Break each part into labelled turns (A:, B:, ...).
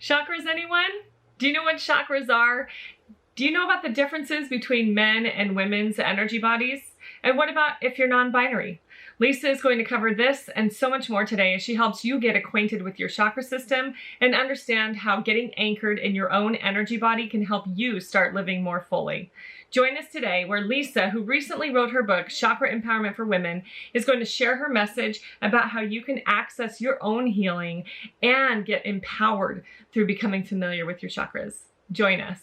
A: Chakras, anyone? Do you know what chakras are? Do you know about the differences between men and women's energy bodies? And what about if you're non-binary? Lisa is going to cover this and so much more today as she helps you get acquainted with your chakra system and understand how getting anchored in your own energy body can help you start living more fully. Join us today where Lisa, who recently wrote her book, Chakra Empowerment for Women, is going to share her message about how you can access your own healing and get empowered through becoming familiar with your chakras. Join us.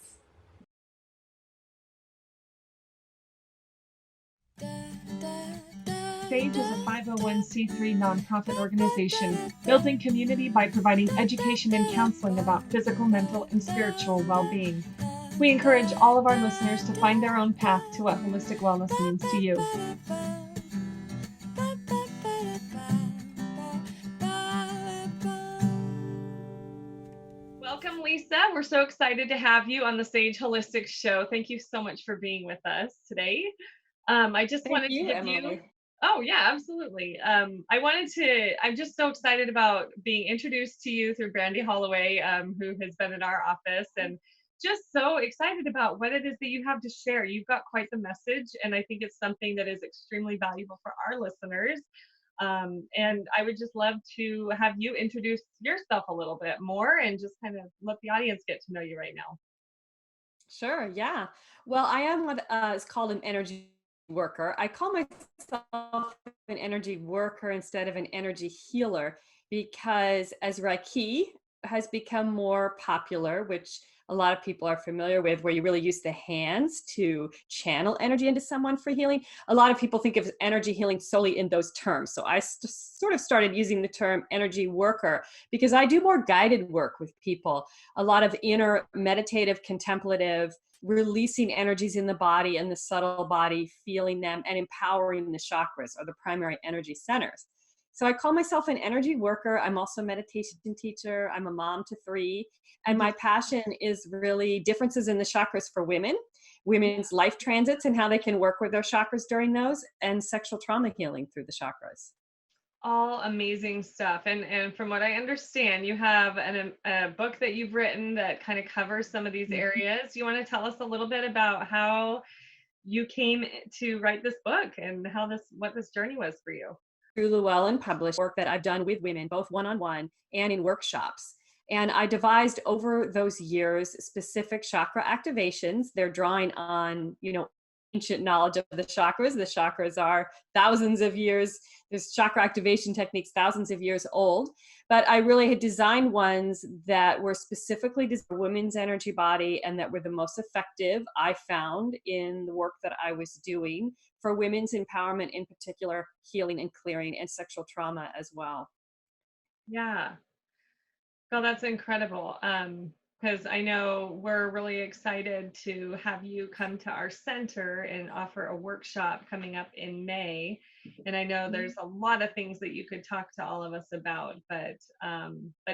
A: SAGE is a 501c3 nonprofit organization building community by providing education and counseling about physical, mental, and spiritual well-being. We encourage all of our listeners to find their own path to what holistic wellness means to you. Welcome, Lisa. We're so excited to have you on the Sage Holistic Show. Thank you so much for being with us today. I just wanted to give you. Oh, yeah, absolutely. I'm just so excited about being introduced to you through Brandy Holloway, who has been in our office, and just so excited about what it is that you have to share. You've got quite the message, and I think it's something that is extremely valuable for our listeners. And I would just love to have you introduce yourself a little bit more and just kind of let the audience get to know you right now.
B: Sure, yeah. Well, I am what is called an energy worker. I call myself an energy worker instead of an energy healer because as Reiki has become more popular, which a lot of people are familiar with, where you really use the hands to channel energy into someone for healing. A lot of people think of energy healing solely in those terms. So I sort of started using the term energy worker because I do more guided work with people, a lot of inner meditative, contemplative, releasing energies in the body and the subtle body, feeling them and empowering the chakras or the primary energy centers. So I call myself an energy worker. I'm also a meditation teacher. I'm a mom to 3. And my passion is really differences in the chakras for women, women's life transits and how they can work with their chakras during those, and sexual trauma healing through the chakras.
A: All amazing stuff. And from what I understand, you have a book that you've written that kind of covers some of these areas. You want to tell us a little bit about how you came to write this book and what this journey was for you?
B: Through Llewellyn published work that I've done with women, both one-on-one and in workshops. And I devised over those years specific chakra activations. They're drawing on, ancient knowledge of the chakras. The chakras are thousands of years. There's chakra activation techniques thousands of years old. But I really had designed ones that were specifically designed for women's energy body and that were the most effective, I found, in the work that I was doing for women's empowerment, in particular, healing and clearing, and sexual trauma as well.
A: Yeah. Well, that's incredible. Because I know we're really excited to have you come to our center and offer a workshop coming up in May. And I know there's a lot of things that you could talk to all of us about, but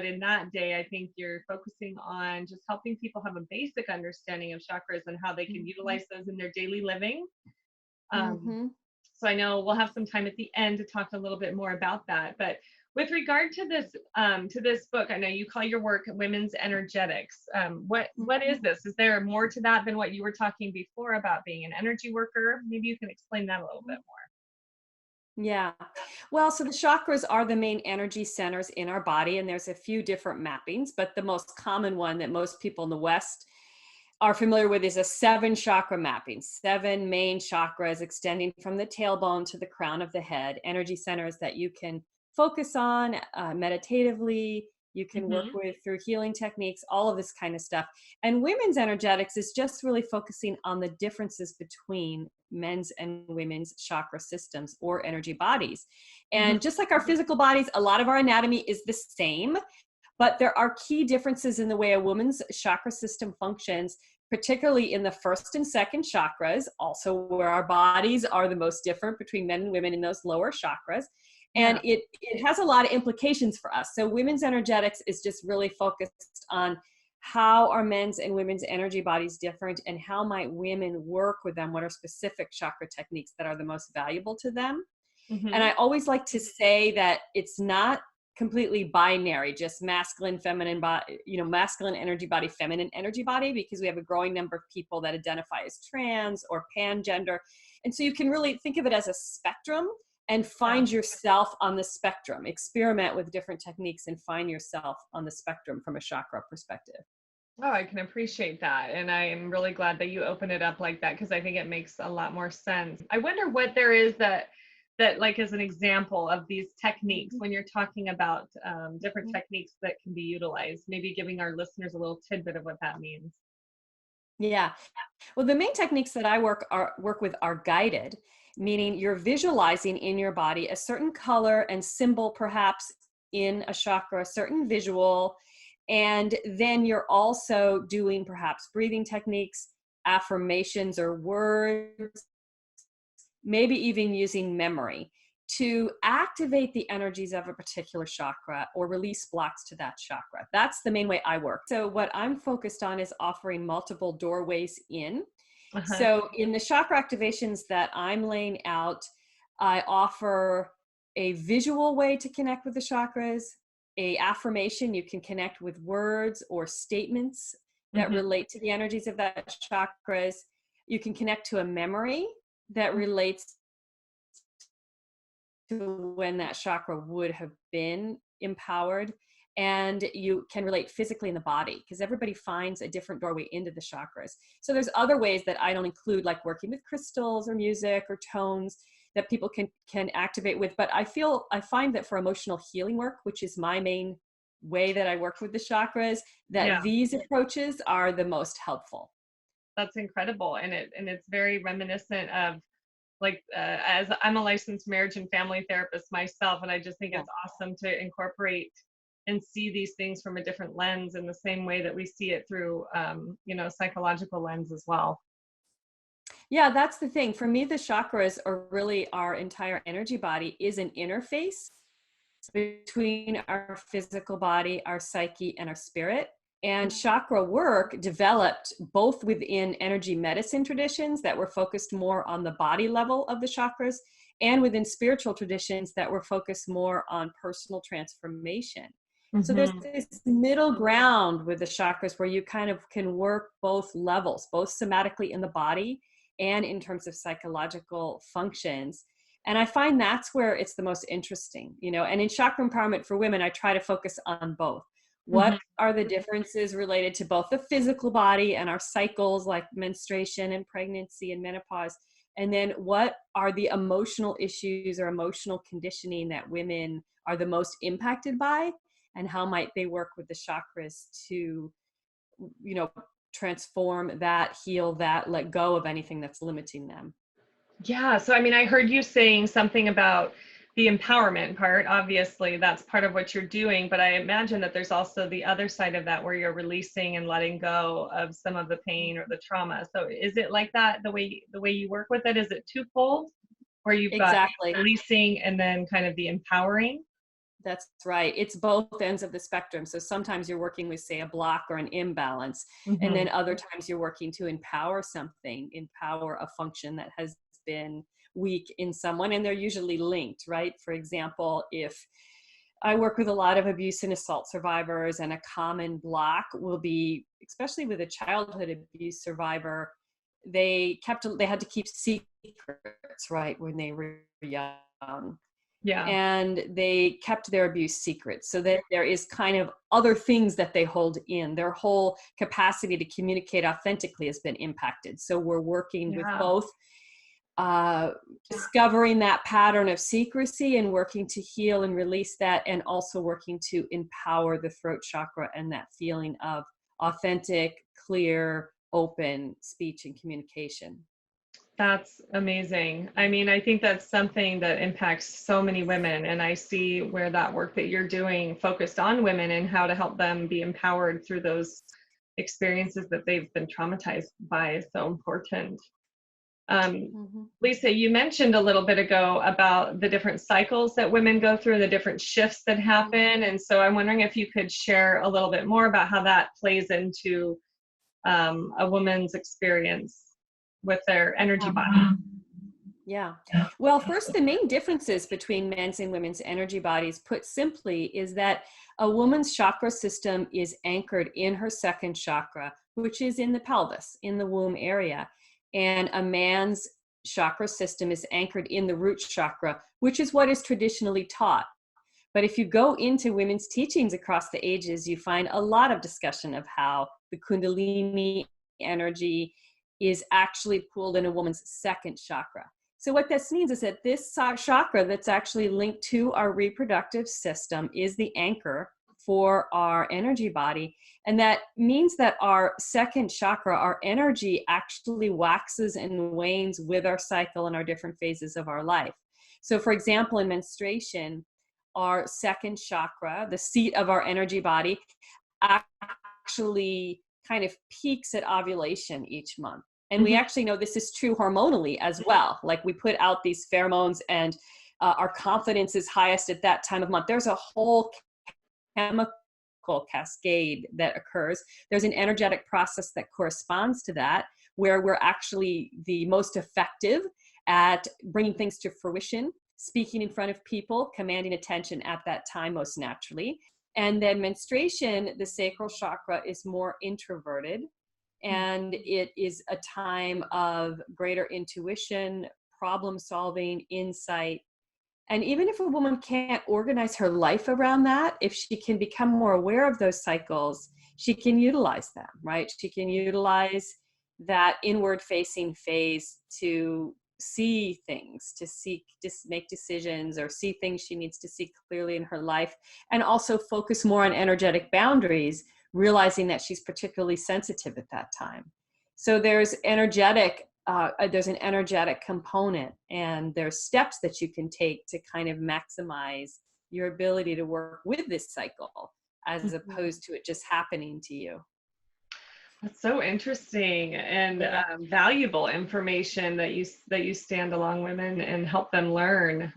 A: in that day, I think you're focusing on just helping people have a basic understanding of chakras and how they can utilize those in their daily living. So I know we'll have some time at the end to talk a little bit more about that. But with regard to this book, I know you call your work Women's Energetics. What is this? Is there more to that than what you were talking before about being an energy worker? Maybe you can explain that a little bit more.
B: Yeah. Well, so the chakras are the main energy centers in our body, and there's a few different mappings, but the most common one that most people in the West are familiar with is a 7 chakra mapping, 7 main chakras extending from the tailbone to the crown of the head, energy centers that you can focus on meditatively, you can work with through healing techniques, all of this kind of stuff. And women's energetics is just really focusing on the differences between men's and women's chakra systems or energy bodies. And just like our physical bodies, a lot of our anatomy is the same, but there are key differences in the way a woman's chakra system functions, particularly in the first and second chakras, also where our bodies are the most different between men and women in those lower chakras. And it has a lot of implications for us. So women's energetics is just really focused on how are men's and women's energy bodies different and how might women work with them? What are specific chakra techniques that are the most valuable to them? And I always like to say that it's not completely binary, just masculine, feminine body, masculine energy body, feminine energy body, because we have a growing number of people that identify as trans or pangender. And so you can really think of it as a spectrum and find yourself on the spectrum. Experiment with different techniques and find yourself on the spectrum from a chakra perspective.
A: Oh, I can appreciate that. And I am really glad that you open it up like that, because I think it makes a lot more sense. I wonder what there is that like as an example of these techniques when you're talking about different techniques that can be utilized, maybe giving our listeners a little tidbit of what that means.
B: Yeah. Well, the main techniques that I work with are guided, meaning you're visualizing in your body a certain color and symbol, perhaps in a chakra, a certain visual. And then you're also doing perhaps breathing techniques, affirmations or words, maybe even using memory to activate the energies of a particular chakra or release blocks to that chakra. That's the main way I work. So what I'm focused on is offering multiple doorways in. So in the chakra activations that I'm laying out, I offer a visual way to connect with the chakras, a affirmation. You can connect with words or statements that relate to the energies of that chakras. You can connect to a memory that relates to when that chakra would have been empowered. And you can relate physically in the body, because everybody finds a different doorway into the chakras. So there's other ways that I don't include, like working with crystals or music or tones that people can activate with. But I find that for emotional healing work, which is my main way that I work with the chakras, that these approaches are the most helpful.
A: That's incredible. And it's very reminiscent of, like, as I'm a licensed marriage and family therapist myself, and I just think it's awesome to incorporate and see these things from a different lens in the same way that we see it through, psychological lens as well.
B: Yeah, that's the thing. For me, the chakras are really our entire energy body is an interface between our physical body, our psyche, and our spirit. And chakra work developed both within energy medicine traditions that were focused more on the body level of the chakras, and within spiritual traditions that were focused more on personal transformation. So there's this middle ground with the chakras where you kind of can work both levels, both somatically in the body and in terms of psychological functions. And I find that's where it's the most interesting, and in Chakra Empowerment for Women, I try to focus on both. What are the differences related to both the physical body and our cycles, like menstruation and pregnancy and menopause? And then what are the emotional issues or emotional conditioning that women are the most impacted by? And how might they work with the chakras to, transform that, heal that, let go of anything that's limiting them?
A: Yeah. So, I mean, I heard you saying something about the empowerment part. Obviously, that's part of what you're doing, but I imagine that there's also the other side of that where you're releasing and letting go of some of the pain or the trauma. So is it like that, the way you work with it? Is it twofold, where you've got
B: Exactly.
A: releasing and then kind of the empowering?
B: That's right. It's both ends of the spectrum. So sometimes you're working with, say, a block or an imbalance, and then other times you're working to empower something, empower a function that has been weak in someone, and they're usually linked, right? For example, if I work with a lot of abuse and assault survivors, and a common block will be, especially with a childhood abuse survivor, they had to keep secrets, right, when they were young.
A: Yeah.
B: And they kept their abuse secret, so that there is kind of other things that they hold in. Their whole capacity to communicate authentically has been impacted. So we're working with both discovering that pattern of secrecy and working to heal and release that, and also working to empower the throat chakra and that feeling of authentic, clear, open speech and communication.
A: That's amazing. I mean, I think that's something that impacts so many women. And I see where that work that you're doing focused on women and how to help them be empowered through those experiences that they've been traumatized by is so important. Lisa, you mentioned a little bit ago about the different cycles that women go through, the different shifts that happen. And so I'm wondering if you could share a little bit more about how that plays into a woman's experience with their energy body.
B: Yeah. Well, first, the main differences between men's and women's energy bodies, put simply, is that a woman's chakra system is anchored in her second chakra, which is in the pelvis, in the womb area. And a man's chakra system is anchored in the root chakra, which is what is traditionally taught. But if you go into women's teachings across the ages, you find a lot of discussion of how the Kundalini energy is actually pooled in a woman's second chakra. So what this means is that this chakra that's actually linked to our reproductive system is the anchor for our energy body. And that means that our second chakra, our energy, actually waxes and wanes with our cycle and our different phases of our life. So for example, in menstruation, our second chakra, the seat of our energy body, actually kind of peaks at ovulation each month. And we actually know this is true hormonally as well. Like we put out these pheromones and our confidence is highest at that time of month. There's a whole chemical cascade that occurs. There's an energetic process that corresponds to that, where we're actually the most effective at bringing things to fruition, speaking in front of people, commanding attention at that time most naturally. And then menstruation, the sacral chakra, is more introverted. And it is a time of greater intuition, problem solving, insight. And even if a woman can't organize her life around that, if she can become more aware of those cycles, she can utilize them, right? She can utilize that inward facing phase to see things, to make decisions, or see things she needs to see clearly in her life, and also focus more on energetic boundaries, realizing that she's particularly sensitive at that time. So there's an energetic component, and there's steps that you can take to kind of maximize your ability to work with this cycle, as opposed to it just happening to you.
A: That's so interesting and valuable information that you stand along women and help them learn.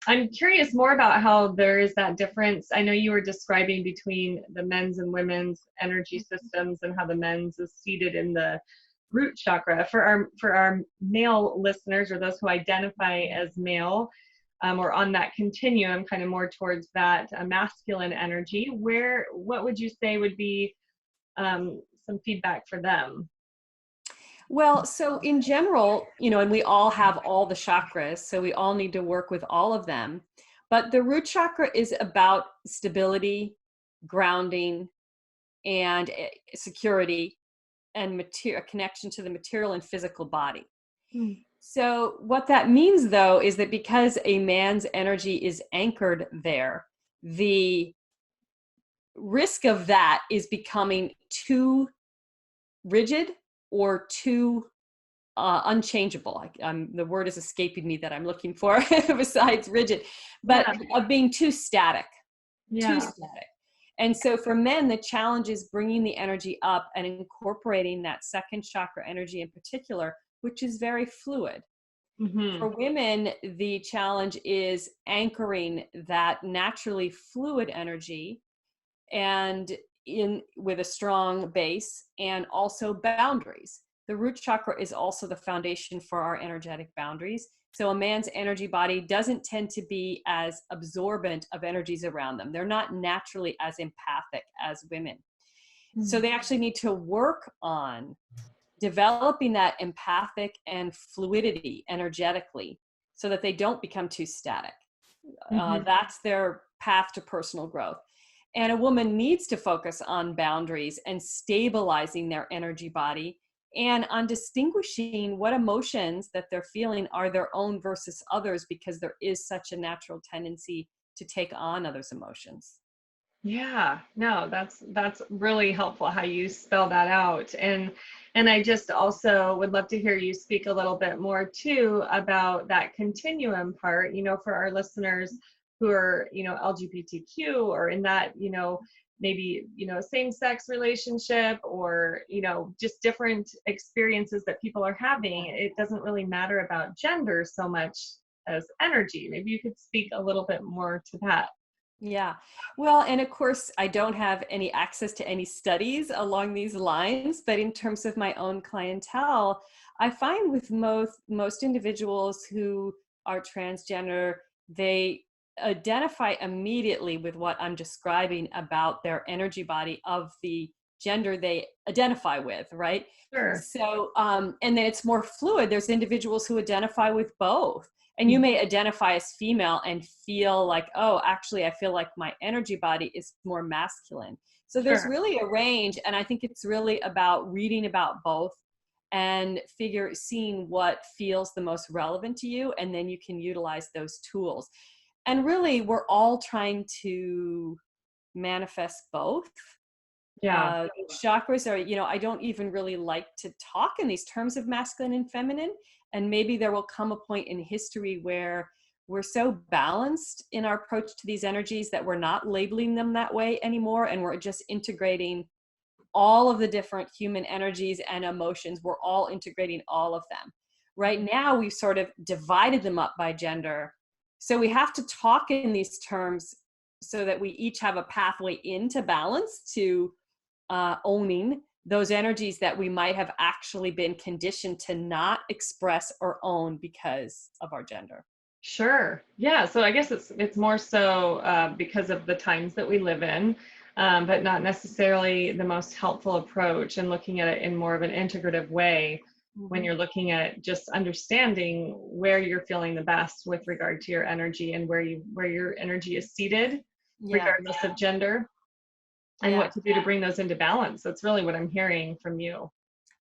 A: I'm curious more about how there is that difference. I know you were describing between the men's and women's energy systems and how the men's is seated in the root chakra. For our male listeners, or those who identify as male, or on that continuum, kind of more towards that masculine energy, what would you say would be some feedback for them?
B: Well, so in general, and we all have all the chakras, so we all need to work with all of them. But the root chakra is about stability, grounding, and security, and a connection to the material and physical body. So what that means, though, is that because a man's energy is anchored there, the risk of that is becoming too rigid or too unchangeable. The word is escaping me that I'm looking for besides rigid, but of being too static. Too static. And so for men, the challenge is bringing the energy up and incorporating that second chakra energy in particular, which is very fluid. For women, the challenge is anchoring that naturally fluid energy and with a strong base, and also boundaries. The root chakra is also the foundation for our energetic boundaries. So a man's energy body doesn't tend to be as absorbent of energies around them. They're not naturally as empathic as women. So they actually need to work on developing that empathic and fluidity energetically so that they don't become too static. That's their path to personal growth. And a woman needs to focus on boundaries and stabilizing their energy body, and on distinguishing what emotions that they're feeling are their own versus others, because there is such a natural tendency to take on others' emotions.
A: Yeah, no, that's really helpful how you spell that out. And I just also would love to hear you speak a little bit more too about that continuum part, for our listeners who are, LGBTQ, or in that, maybe, same-sex relationship, or, just different experiences that people are having. It doesn't really matter about gender so much as energy. Maybe you could speak a little bit more to that.
B: Yeah. Well, and of course, I don't have any access to any studies along these lines, but in terms of my own clientele, I find with most individuals who are transgender, they identify immediately with what I'm describing about their energy body of the gender they identify with, right?
A: Sure.
B: So, and then it's more fluid. There's individuals who identify with both, and you
A: Mhm.
B: may identify as female and feel like, oh, actually I feel like my energy body is more masculine. So there's
A: Sure.
B: really a range, and I think it's really about reading about both and seeing what feels the most relevant to you, and then you can utilize those tools. And really we're all trying to manifest both.
A: Yeah.
B: Chakras are, I don't even really like to talk in these terms of masculine and feminine. And maybe there will come a point in history where we're so balanced in our approach to these energies that we're not labeling them that way anymore. And we're just integrating all of the different human energies and emotions. We're all integrating all of them. Right now, we've sort of divided them up by gender. So we have to talk in these terms so that we each have a pathway into balance to owning those energies that we might have actually been conditioned to not express or own because of our gender.
A: Sure. Yeah. So I guess it's more so because of the times that we live in, but not necessarily the most helpful approach, and looking at it in more of an integrative way when
B: Mhm.
A: you're looking at just understanding where you're feeling the best with regard to your energy, and where your energy is seated,
B: Yeah,
A: regardless of gender, and
B: yeah.
A: what to do to bring those into balance. That's really what I'm hearing from you.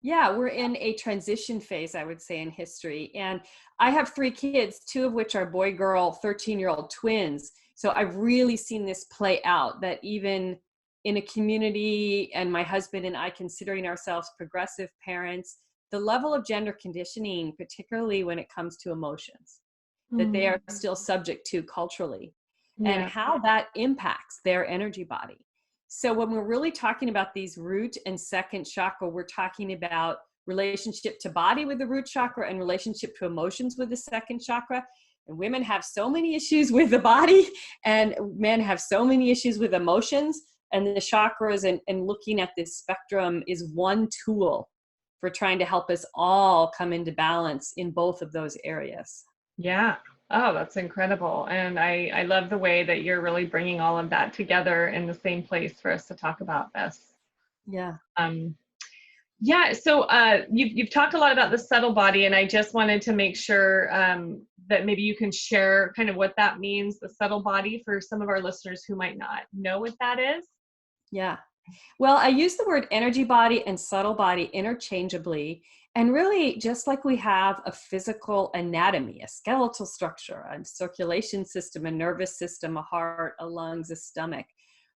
B: Yeah, we're in a transition phase, I would say, in history. And I have three kids, two of which are boy girl, 13-year-old twins. So I've really seen this play out, that even in a community, and my husband and I considering ourselves progressive parents, the level of gender conditioning, particularly when it comes to emotions, that they
A: Mm.
B: are still subject to culturally, and
A: Yeah.
B: how that impacts their energy body. So when we're really talking about these root and second chakra, we're talking about relationship to body with the root chakra and relationship to emotions with the second chakra. And women have so many issues with the body, and men have so many issues with emotions. And the chakras and looking at this spectrum is one tool for trying to help us all come into balance in both of those areas.
A: Yeah. Oh, that's incredible. And I love the way that you're really bringing all of that together in the same place for us to talk about this.
B: Yeah.
A: Um, yeah. So you've talked a lot about the subtle body, and I just wanted to make sure that maybe you can share kind of what that means, the subtle body, for some of our listeners who might not know what that is.
B: Yeah. Well, I use the word energy body and subtle body interchangeably. And really, just like we have a physical anatomy, a skeletal structure, a circulation system, a nervous system, a heart, a lungs, a stomach,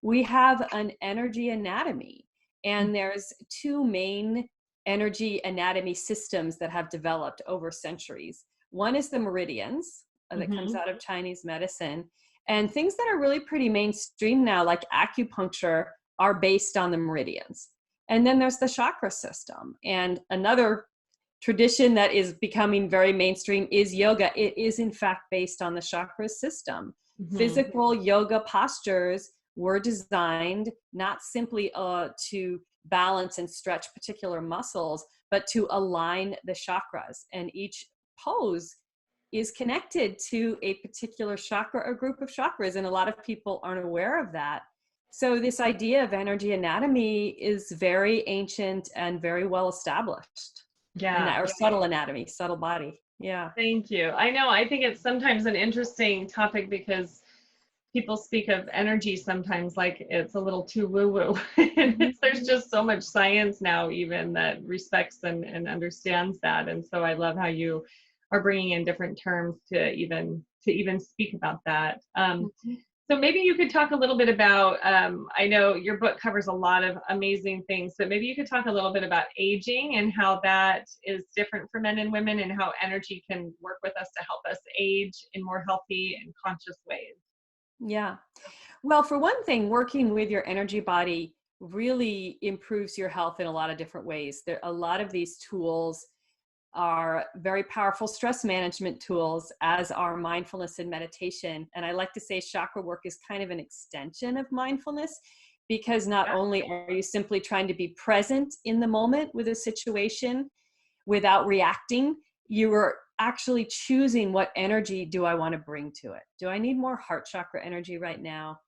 B: we have an energy anatomy. And there's two main energy anatomy systems that have developed over centuries. One is the meridians that comes
A: Mm-hmm.
B: out of Chinese medicine. And things that are really pretty mainstream now, like acupuncture, are based on the meridians. And then there's the chakra system. And another tradition that is becoming very mainstream is yoga. It is, in fact, based on the chakra system.
A: Mm-hmm.
B: Physical yoga postures were designed not simply to balance and stretch particular muscles, but to align the chakras. And each pose is connected to a particular chakra or group of chakras. And a lot of people aren't aware of that. So this idea of energy anatomy is very ancient and very well established. And
A: Yeah.
B: our subtle anatomy, subtle body. Yeah.
A: Thank you. I know. I think it's sometimes an interesting topic because people speak of energy sometimes like it's a little too woo-woo. And
B: Mhm.
A: there's just so much science now even that respects and understands that. And so I love how you are bringing in different terms to even speak about that.
B: Mhm.
A: So maybe you could talk a little bit about, I know your book covers a lot of amazing things, but maybe you could talk a little bit about aging and how that is different for men and women, and how energy can work with us to help us age in more healthy and conscious ways.
B: Yeah. Well, for one thing, working with your energy body really improves your health in a lot of different ways. There a lot of these tools are very powerful stress management tools, as are mindfulness and meditation. And I like to say chakra work is kind of an extension of mindfulness, because not only are you simply trying to be present in the moment with a situation without reacting, you are actually choosing, what energy do I want to bring to it? Do I need more heart chakra energy right now?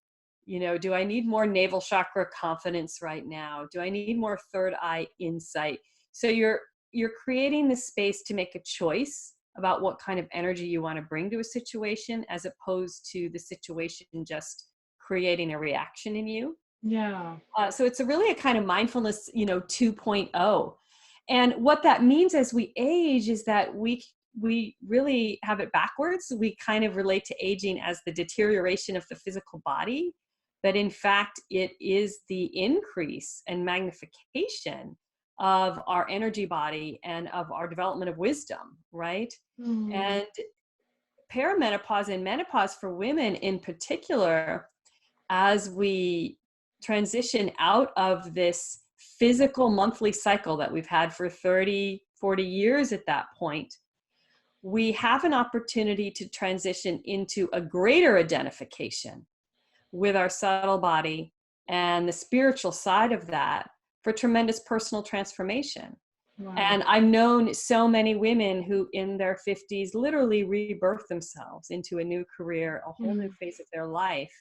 B: Do I need more navel chakra confidence right now? Do I need more third eye insight? So you're creating the space to make a choice about what kind of energy you want to bring to a situation, as opposed to the situation just creating a reaction in you.
A: Yeah.
B: So it's really a kind of mindfulness, 2.0. And what that means as we age is that we really have it backwards. We kind of relate to aging as the deterioration of the physical body, but in fact, it is the increase and magnification of our energy body and of our development of wisdom, right?
A: Mm.
B: And perimenopause and menopause for women in particular, as we transition out of this physical monthly cycle that we've had for 30, 40 years at that point, we have an opportunity to transition into a greater identification with our subtle body and the spiritual side of that, for tremendous personal transformation.
A: Wow.
B: And I've known so many women who in their 50s literally rebirth themselves into a new career, a whole new phase of their life.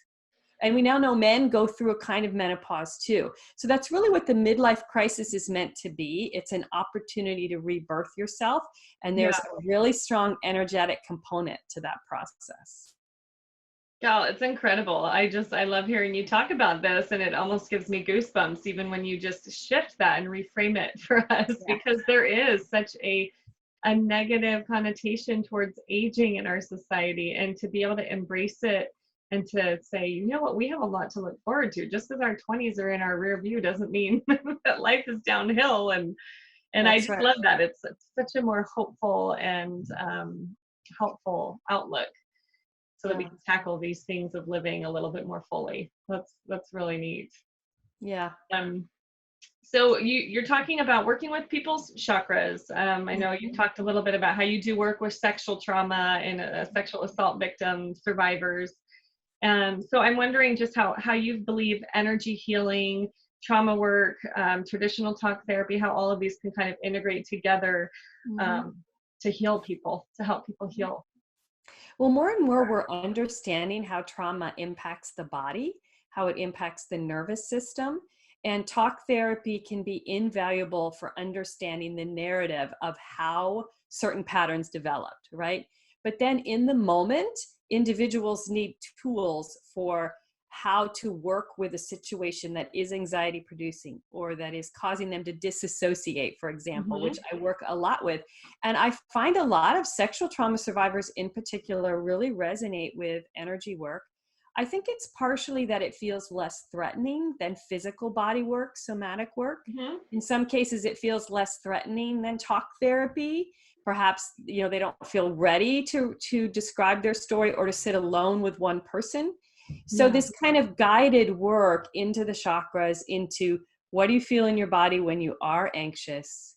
B: And we now know men go through a kind of menopause too. So that's really what the midlife crisis is meant to be. It's an opportunity to rebirth yourself. And there's a really strong energetic component to that process.
A: Gal, it's incredible. I love hearing you talk about this, and it almost gives me goosebumps even when you just shift that and reframe it for us, because there is such a negative connotation towards aging in our society, and to be able to embrace it and to say, you know what, we have a lot to look forward to. Just because our 20s are in our rear view doesn't mean that life is downhill. And I just love that. It's such a more hopeful and helpful outlook, so that we can tackle these things of living a little bit more fully. That's really neat.
B: Yeah.
A: So you're talking about working with people's chakras. I know you talked a little bit about how you do work with sexual trauma and sexual assault victim survivors. So I'm wondering just how you believe energy healing, trauma work, traditional talk therapy, how all of these can kind of integrate together to heal people, to help people heal.
B: Well, more and more we're understanding how trauma impacts the body, how it impacts the nervous system. And talk therapy can be invaluable for understanding the narrative of how certain patterns developed, right? But then in the moment, individuals need tools for how to work with a situation that is anxiety producing, or that is causing them to disassociate, for example, which I work a lot with. And I find a lot of sexual trauma survivors in particular really resonate with energy work. I think it's partially that it feels less threatening than physical body work, somatic work. In some cases, it feels less threatening than talk therapy. Perhaps, they don't feel ready to describe their story or to sit alone with one person. So this kind of guided work into the chakras, into what do you feel in your body when you are anxious?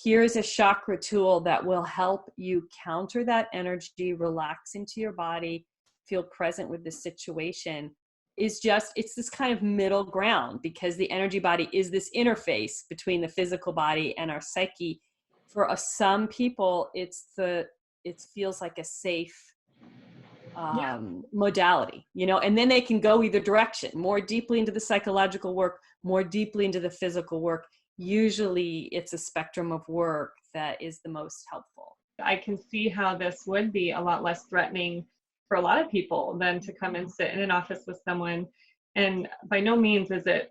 B: Here's a chakra tool that will help you counter that energy, relax into your body, feel present with the situation. It's this kind of middle ground, because the energy body is this interface between the physical body and our psyche. For some people, it feels like a safe modality, and then they can go either direction, more deeply into the psychological work, more deeply into the physical work. Usually it's a spectrum of work that is the most helpful.
A: I can see how this would be a lot less threatening for a lot of people than to come and sit in an office with someone. And by no means is it,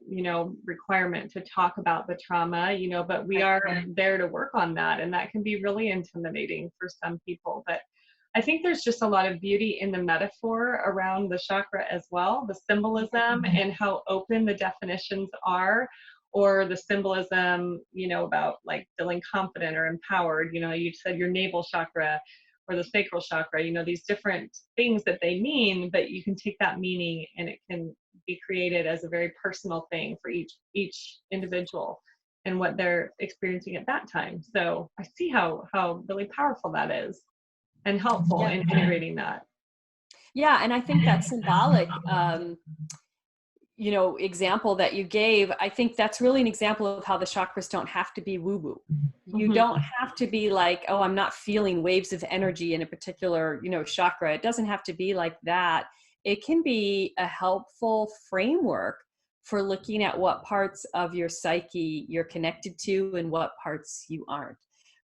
A: requirement to talk about the trauma, but we are there to work on that. And that can be really intimidating for some people. But I think there's just a lot of beauty in the metaphor around the chakra as well, the symbolism and how open the definitions are, or the symbolism, about like feeling confident or empowered. You said your navel chakra or the sacral chakra, these different things that they mean, but you can take that meaning and it can be created as a very personal thing for each individual. and what they're experiencing at that time. So I see how really powerful that is and helpful
B: Yeah.
A: in integrating that.
B: Yeah, and I think that symbolic example that you gave, I think that's really an example of how the chakras don't have to be woo woo. You
A: Mhm.
B: don't have to be like, oh, I'm not feeling waves of energy in a particular, chakra. It doesn't have to be like that. It can be a helpful framework for looking at what parts of your psyche you're connected to and what parts you aren't.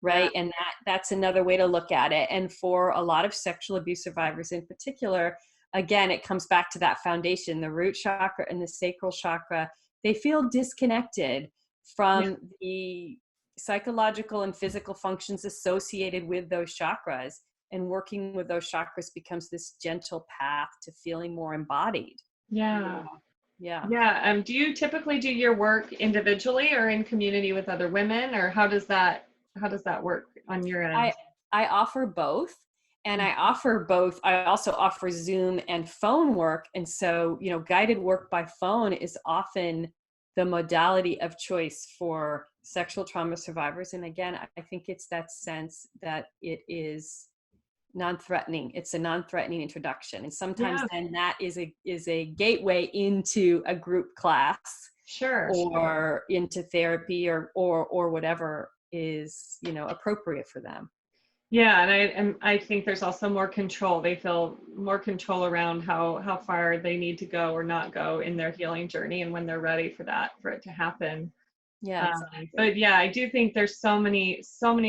A: Yeah.
B: Right. And that's another way to look at it. And for a lot of sexual abuse survivors in particular, again, it comes back to that foundation, the root chakra and the sacral chakra. They feel disconnected
A: Yeah.
B: from the psychological and physical functions associated with those chakras. And working with those chakras becomes this gentle path to feeling more embodied.
A: Yeah.
B: Yeah.
A: Yeah. Do you typically do your work individually or in community with other women, or how does that work on your end?
B: I offer both. And I also offer Zoom and phone work. And so, guided work by phone is often the modality of choice for sexual trauma survivors. And again, I think it's that sense that it is non-threatening. It's a non-threatening introduction. And sometimes
A: Yeah.
B: then that is a gateway into a group class
A: Sure.
B: or into therapy or whatever is, appropriate for them.
A: Yeah, and I think there's also more control. They feel more control around how far they need to go or not go in their healing journey, and when they're ready for it to happen.
B: Yeah, exactly.
A: But yeah, I do think there's so many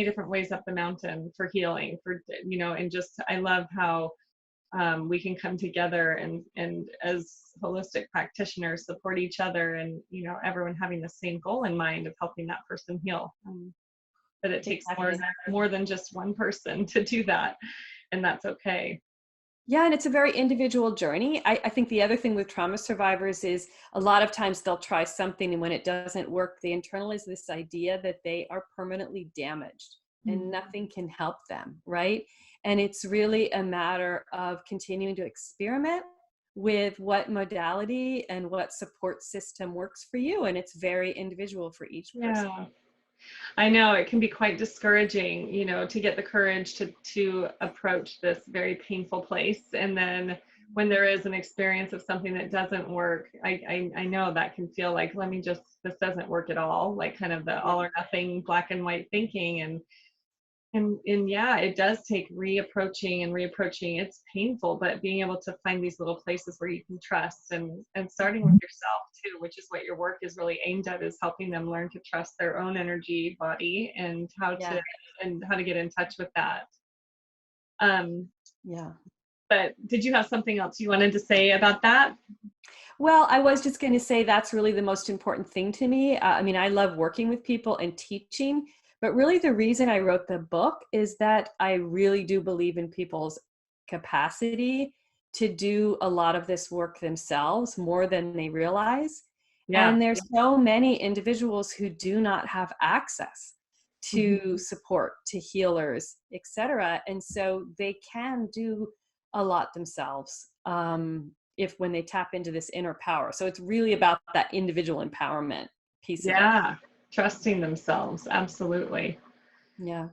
A: different ways up the mountain for healing. And just I love how we can come together and as holistic practitioners support each other, and everyone having the same goal in mind of helping that person heal. But it takes
B: Exactly.
A: more than just one person to do that, and that's okay.
B: Yeah, and it's a very individual journey. I think the other thing with trauma survivors is a lot of times they'll try something, and when it doesn't work, they internalize this idea that they are permanently damaged and nothing can help them, right? And it's really a matter of continuing to experiment with what modality and what support system works for you. And it's very individual for each person.
A: Yeah, I know it can be quite discouraging, to get the courage to approach this very painful place, and then when there is an experience of something that doesn't work, I know that can feel like, this doesn't work at all, like kind of the
B: Yeah.
A: all or nothing black and white thinking. And yeah, it does take reapproaching and reapproaching. It's painful, but being able to find these little places where you can trust, and starting with yourself too, which is what your work is really aimed at, is helping them learn to trust their own energy body, and
B: Yeah.
A: how to get in touch with that. Um,
B: Yeah.
A: but did you have something else you wanted to say about that?
B: Well, I was just going to say that's really the most important thing to me. I mean, I love working with people and teaching, but really the reason I wrote the book is that I really do believe in people's capacity to do a lot of this work themselves more than they realize.
A: Yeah.
B: And there's so many individuals who do not have access
A: Mhm.
B: to support, to healers, etc. And so they can do a lot themselves. If when they tap into this inner power. So it's really about that individual empowerment piece of it.
A: Yeah, trusting themselves, absolutely.
B: Yeah.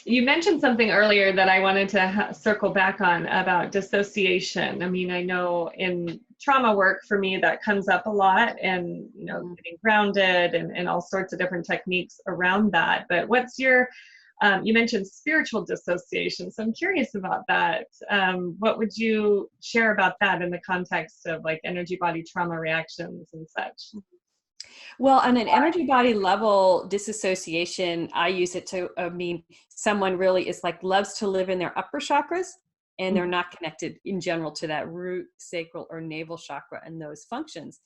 A: You mentioned something earlier that I wanted to circle back on about dissociation. I mean, I know in trauma work for me that comes up a lot, and getting grounded and all sorts of different techniques around that. But you mentioned spiritual dissociation, so I'm curious about that. What would you share about that in the context of like energy body trauma reactions and such?
B: Well, on an energy body level, disassociation, I use it to mean someone really is like loves to live in their upper chakras, and they're not connected in general to that root, sacral, or navel chakra and those functions.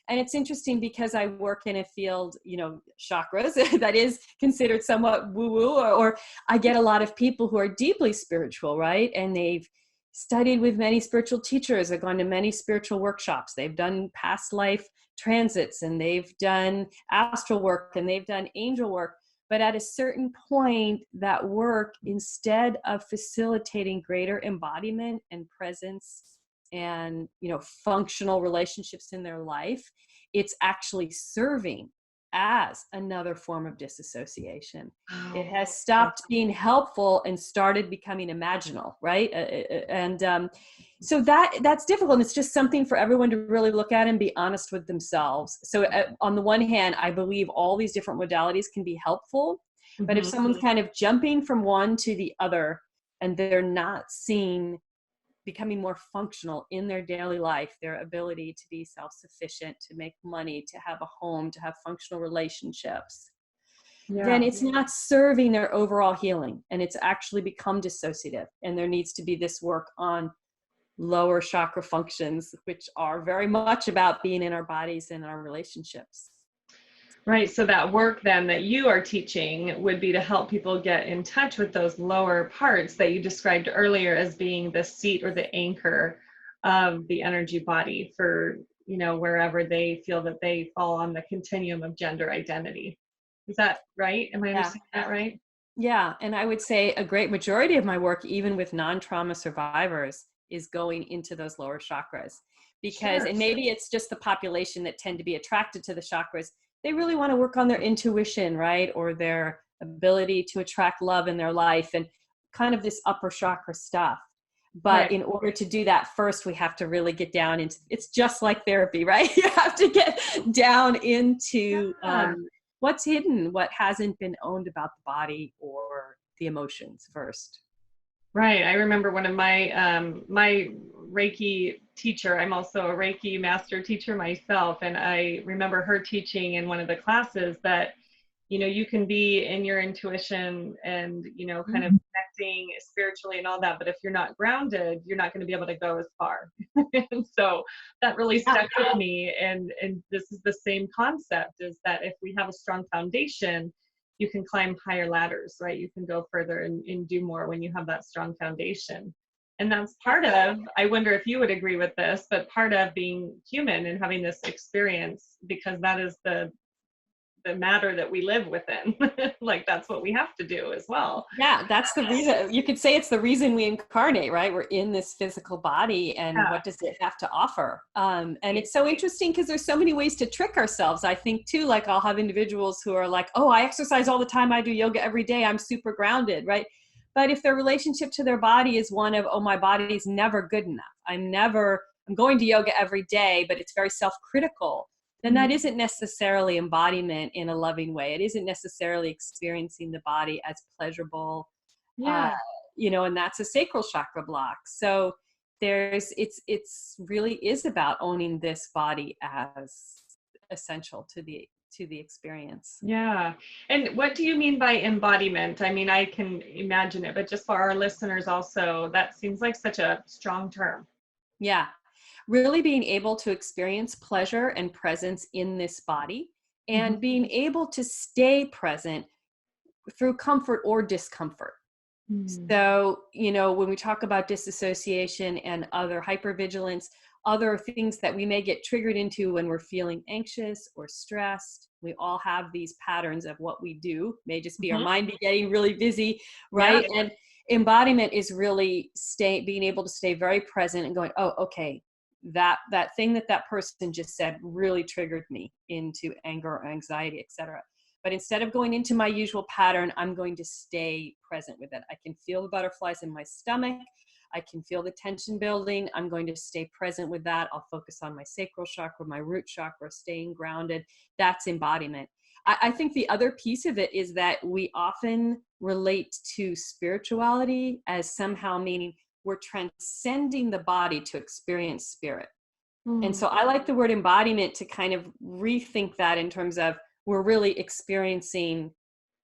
B: And it's interesting because I work in a field, chakras, that is considered somewhat woo-woo, or I get a lot of people who are deeply spiritual, right? And they've studied with many spiritual teachers, they've gone to many spiritual workshops, they've done past life transits, and they've done astral work, and they've done angel work. But at a certain point, that work, instead of facilitating greater embodiment and presence and functional relationships in their life, it's actually serving as another form of disassociation. It
A: Oh,
B: has
A: yeah.
B: stopped being helpful and started becoming imaginal, right? And so that's difficult. And it's just something for everyone to really look at and be honest with themselves. So on the one hand, I believe all these different modalities can be helpful, but if
A: Mhm.
B: someone's kind of jumping from one to the other and they're not seeing becoming more functional in their daily life, their ability to be self-sufficient, to make money, to have a home, to have functional relationships, then
A: Yeah.
B: it's not serving their overall healing, and it's actually become dissociative. And there needs to be this work on lower chakra functions, which are very much about being in our bodies and our relationships.
A: Right. So that work then that you are teaching would be to help people get in touch with those lower parts that you described earlier as being the seat or the anchor of the energy body for, wherever they feel that they fall on the continuum of gender identity. Is that right? Am I
B: Yeah.
A: understanding that right?
B: Yeah, and I would say a great majority of my work, even with non-trauma survivors, is going into those lower chakras. Because,
A: Sure.
B: and maybe it's just the population that tend to be attracted to the chakras. They really want to work on their intuition, right? Or their ability to attract love in their life and kind of this upper chakra stuff. But
A: Right.
B: in order to do that, first we have to really get down into, it's just like therapy, right? You have to get down into
A: Yeah.
B: what's hidden, what hasn't been owned about the body or the emotions first.
A: Right. I remember one of my Reiki teacher. I'm also a Reiki master teacher myself, and I remember her teaching in one of the classes that you can be in your intuition and kind of
B: Mhm.
A: connecting spiritually and all that, but if you're not grounded, you're not going to be able to go as far. And so that really
B: Yeah,
A: stuck with me. And this is the same concept: is that if we have a strong foundation, you can climb higher ladders, right? You can go further and do more when you have that strong foundation. And that's part of, I wonder if you would agree with this, but part of being human and having this experience, because that is the matter that we live within. Like that's what we have to do as well.
B: yeah, that's the reason. You could say it's the reason we incarnate, right? We're in this physical body, and
A: Yeah.
B: what does it have to offer? And it's so interesting because there's so many ways to trick ourselves. I think too, like I'll have individuals who are like, "Oh, I exercise all the time. I do yoga every day. I'm super grounded," right? But if their relationship to their body is one of, "Oh, my body's never good enough. I'm going to yoga every day, but it's very self-critical," then
A: Mhm.
B: that isn't necessarily embodiment in a loving way. It isn't necessarily experiencing the body as pleasurable, uh,
A: Yeah.
B: and that's a sacral chakra block. So it's really is about owning this body as essential to the experience.
A: Yeah. And what do you mean by embodiment? I mean, I can imagine it, but just for our listeners also, that seems like such a strong term.
B: Yeah. Really being able to experience pleasure and presence in this body
A: Mhm.
B: and being able to stay present through comfort or discomfort.
A: Mm.
B: So, when we talk about disassociation and other hypervigilance, other things that we may get triggered into when we're feeling anxious or stressed, we all have these patterns of what we do, may just be our
A: Mhm.
B: mind be getting really busy,
A: Yeah.
B: right? And embodiment is really being able to stay very present and going, oh, okay, that thing that person just said really triggered me into anger or anxiety, etc. But instead of going into my usual pattern, I'm going to stay present with it. I can feel the butterflies in my stomach. I can feel the tension building. I'm going to stay present with that. I'll focus on my sacral chakra, my root chakra, staying grounded. That's embodiment. I think the other piece of it is that we often relate to spirituality as somehow meaning we're transcending the body to experience spirit. And
A: Mm.
B: so I like the word embodiment to kind of rethink that in terms of we're really experiencing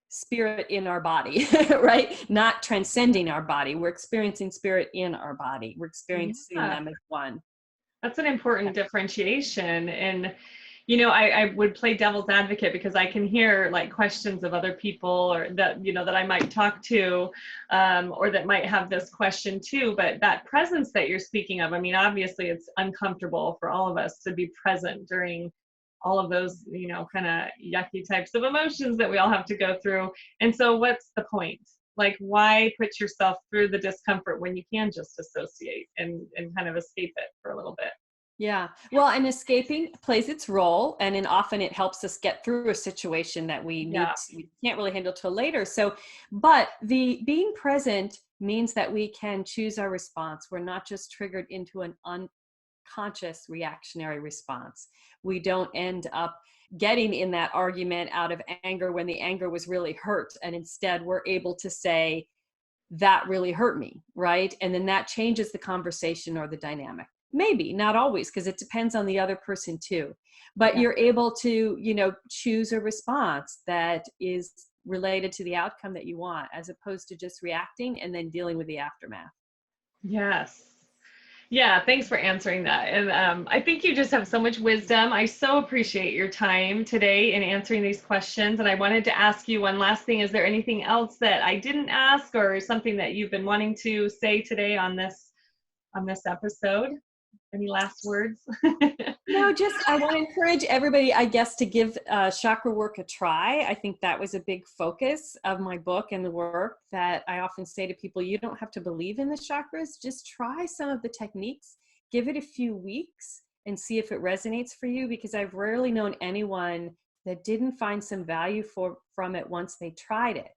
B: spirit in our body, right? Not transcending our body. We're experiencing spirit in our body. We're experiencing
A: Yeah.
B: them as one.
A: That's an important differentiation. And, I would play devil's advocate because I can hear like questions of other people or that I might talk to, or that might have this question too. But that presence that you're speaking of, I mean, obviously it's uncomfortable for all of us to be present during all of those, kind of yucky types of emotions that we all have to go through. And so what's the point? Like, why put yourself through the discomfort when you can just associate and kind of escape it for a little bit?
B: Yeah. Well, and escaping plays its role, and often it helps us get through a situation that
A: Yeah.
B: we can't really handle till later. So, but the being present means that we can choose our response. We're not just triggered into an unconscious reactionary response. We don't end up getting in that argument out of anger when the anger was really hurt, and instead we're able to say, that really hurt me, right? And then that changes the conversation or the dynamic. Maybe not always, because it depends on the other person too. But
A: Yeah.
B: you're able to, choose a response that is related to the outcome that you want, as opposed to just reacting and then dealing with the aftermath.
A: Yes. Yeah, thanks for answering that. And I think you just have so much wisdom. I so appreciate your time today in answering these questions. And I wanted to ask you one last thing. Is there anything else that I didn't ask, or something that you've been wanting to say today on this episode? Any last words?
B: No, just I want to encourage everybody, I guess, to give chakra work a try. I think that was a big focus of my book and the work, that I often say to people, you don't have to believe in the chakras, just try some of the techniques, give it a few weeks and see if it resonates for you, because I've rarely known anyone that didn't find some value from it once they tried it.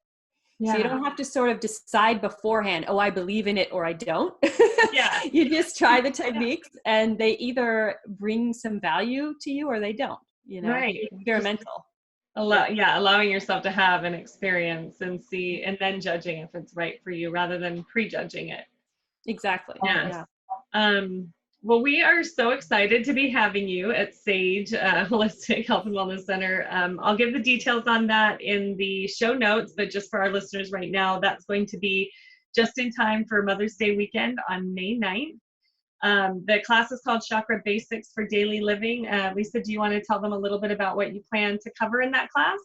B: So you
A: Yeah.
B: don't have to sort of decide beforehand, oh, I believe in it or I don't.
A: Yeah.
B: You just try the techniques and they either bring some value to you or they don't,
A: Right.
B: experimental.
A: Allowing yourself to have an experience and see, and then judging if it's right for you rather than prejudging it.
B: Exactly.
A: Yes.
B: Yeah.
A: Well, we are so excited to be having you at Sage Holistic Health and Wellness Center. I'll give the details on that in the show notes, but just for our listeners right now, that's going to be just in time for Mother's Day weekend on May 9th. The class is called Chakra Basics for Daily Living. Lisa, do you want to tell them a little bit about what you plan to cover in that class?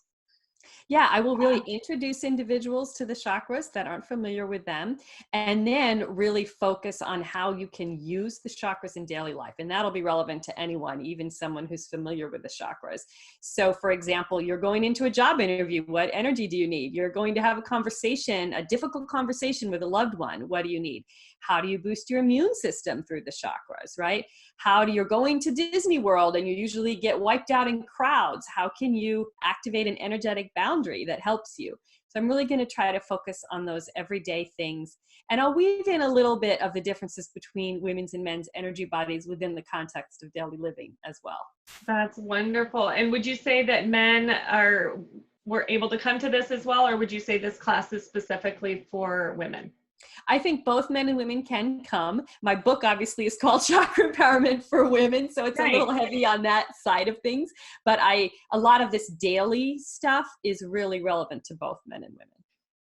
B: Yeah, I will really introduce individuals to the chakras that aren't familiar with them, and then really focus on how you can use the chakras in daily life. And that'll be relevant to anyone, even someone who's familiar with the chakras. So for example, you're going into a job interview. What energy do you need? You're going to have a conversation, a difficult conversation with a loved one. What do you need? How do you boost your immune system through the chakras, right? How do you're going to Disney World and you usually get wiped out in crowds? How can you activate an energetic boundary that helps you? So I'm really going to try to focus on those everyday things. And I'll weave in a little bit of the differences between women's and men's energy bodies within the context of daily living as well.
A: That's wonderful. And would you say that were able to come to this as well, or would you say this class is specifically for women?
B: I think both men and women can come. My book obviously is called Chakra Empowerment for Women, so it's
A: Right.
B: a little heavy on that side of things. But a lot of this daily stuff is really relevant to both men and women.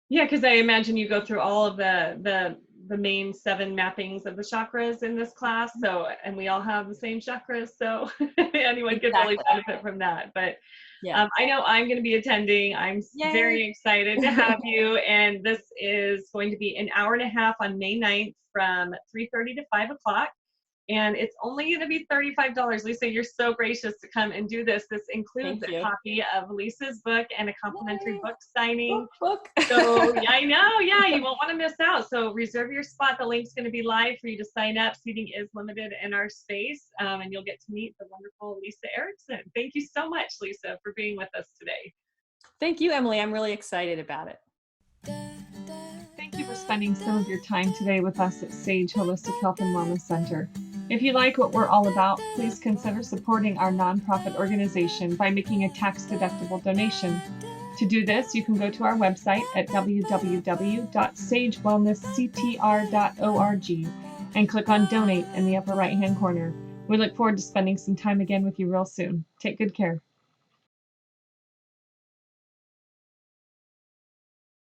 A: Yeah, because I imagine you go through all of the main 7 mappings of the chakras in this class. So, and we all have the same chakras, so anyone could really benefit from that. But
B: yeah.
A: I know I'm going to be attending. I'm very excited to have you. And this is going to be an hour and a half on May 9th from 3:30 to 5 o'clock. And it's only going to be $35. Lisa, you're so gracious to come and do this. This includes a copy of Lisa's book and a complimentary book signing.
B: Book.
A: So I know, yeah, you won't want to miss out. So reserve your spot. The link's going to be live for you to sign up. Seating is limited in our space, and you'll get to meet the wonderful Lisa Erickson. Thank you so much, Lisa, for being with us today.
B: Thank you, Emily. I'm really excited about it.
A: Thank you for spending some of your time today with us at Sage Holistic Health and Wellness Center. If you like what we're all about, please consider supporting our nonprofit organization by making a tax-deductible donation. To do this, you can go to our website at www.sagewellnessctr.org and click on Donate in the upper right-hand corner. We look forward to spending some time again with you real soon. Take good care.